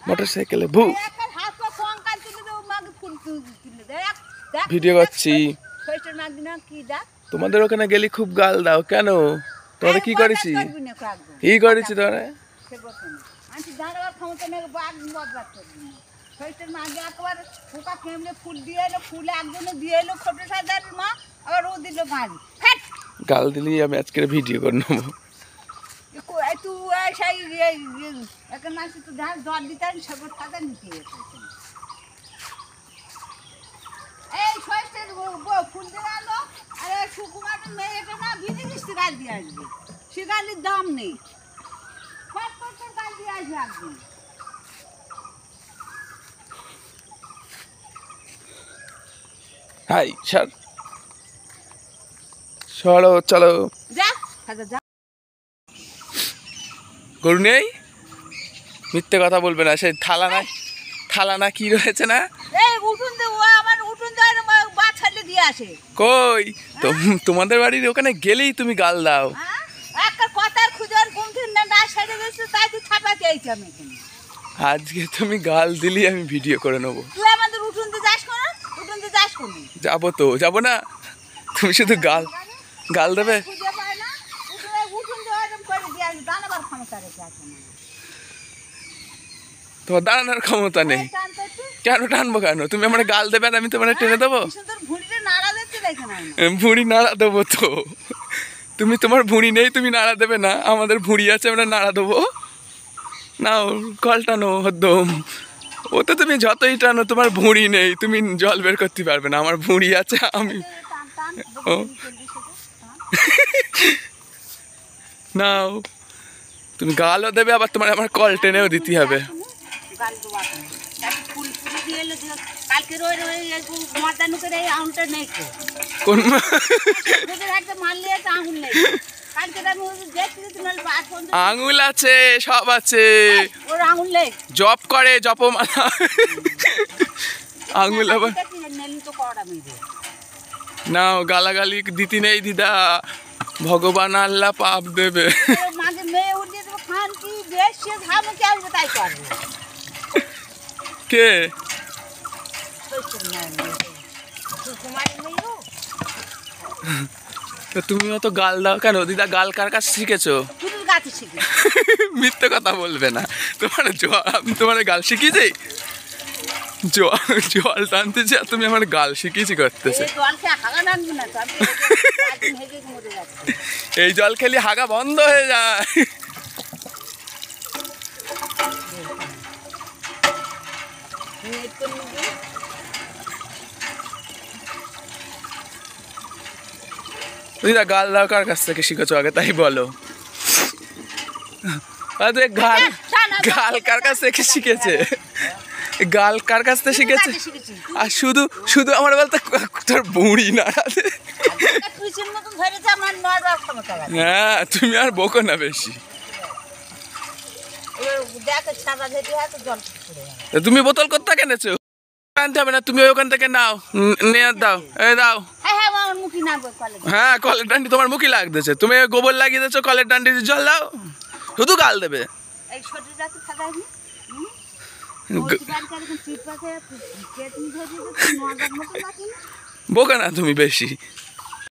মোটরসাইকেলে ভু ভিডিও করছি। তোমাদের ওখানে গেলি খুব গাল দাও কেন? তোরা কি করেছি? কি করেছি তোরা? গাল দিলি আমি আজকে ভিডিও করে নেবো। শিকালির দাম নেই, গাল দিয়ে আসবে একদিন। হাই সর সরো চলো। গরু নেই, মিথ্যে কথা বলবে না। সেই থালা না কি রয়েছে না? কই তোমাদের বাড়ির ওখানে গেলেই তুমি গাল দাও। আজকে তুমি গাল দিলি আমি ভিডিও করে নেবো। যাবো তো যাবো না, তুমি শুধু গাল দেবে। তোমার দাঁড়ানোর ক্ষমতা নেই, কেন টানবো কেন? তুমি আমার গাল দেবে আর আমি তোমার টেনে দেবো? ভুঁড়ি নাড়া দেবো তো। তুমি তোমার ভুঁড়ি নেই, তুমি নাড়া দেবে না। আমাদের ভুঁড়ি আছে, আমরা নাড়া দেবো। নাও কল টানো হদ্দম। ও তো তুমি যতই টানো তোমার ভুঁড়ি নেই, তুমি জল বের করতে পারবে না। আমার ভুঁড়ি আছে, আমি ও নাও। তুমি গালও দেবে আবার তোমার আমার কল টেনেও দিতে হবে। আঙুল আছে, সব আছে, জপ করে জপমালা। আঙুল আবার নাও। গালাগালি দিতে নেই দিদা, ভগবান আল্লাহ পাপ দেবে। কে তুমি অত গাল দাও কেন দিদা? গাল কার কাছে শিখেছো? মিথ্যে কথা বলবে না। তোমার গাল শিখিয়েছি, জল টানতেছি আর তুমি আমার গাল শিখিয়েছি করতেছে। এই জল খেলে হাগা বন্ধ হয়ে যায়। দিদা গাল দাও কার কাছ থেকে শিখেছো আগে তাই বলো। গাল কার কাছ থেকে শিখেছে? গাল কার কাছ থেকে শিখেছে? আর শুধু শুধু আমার বলতে তোর বুড়ি নাড়াতে। হ্যাঁ তুমি আর বকো না বেশি। তুমি বোতল কোথা কেনেছো? আনতে হবে না, তুমি ওখান থেকে নাও, নিয়ে দাও। এই দাও। হ্যাঁ কলের ডান্ডি তোমার মুখে লাগতেছে, তুমি গোবর লাগিয়ে দিয়েছো, কলের ডান্ডি জল দাও। শুধু গাল দেবে। বোকা না তুমি বেশি।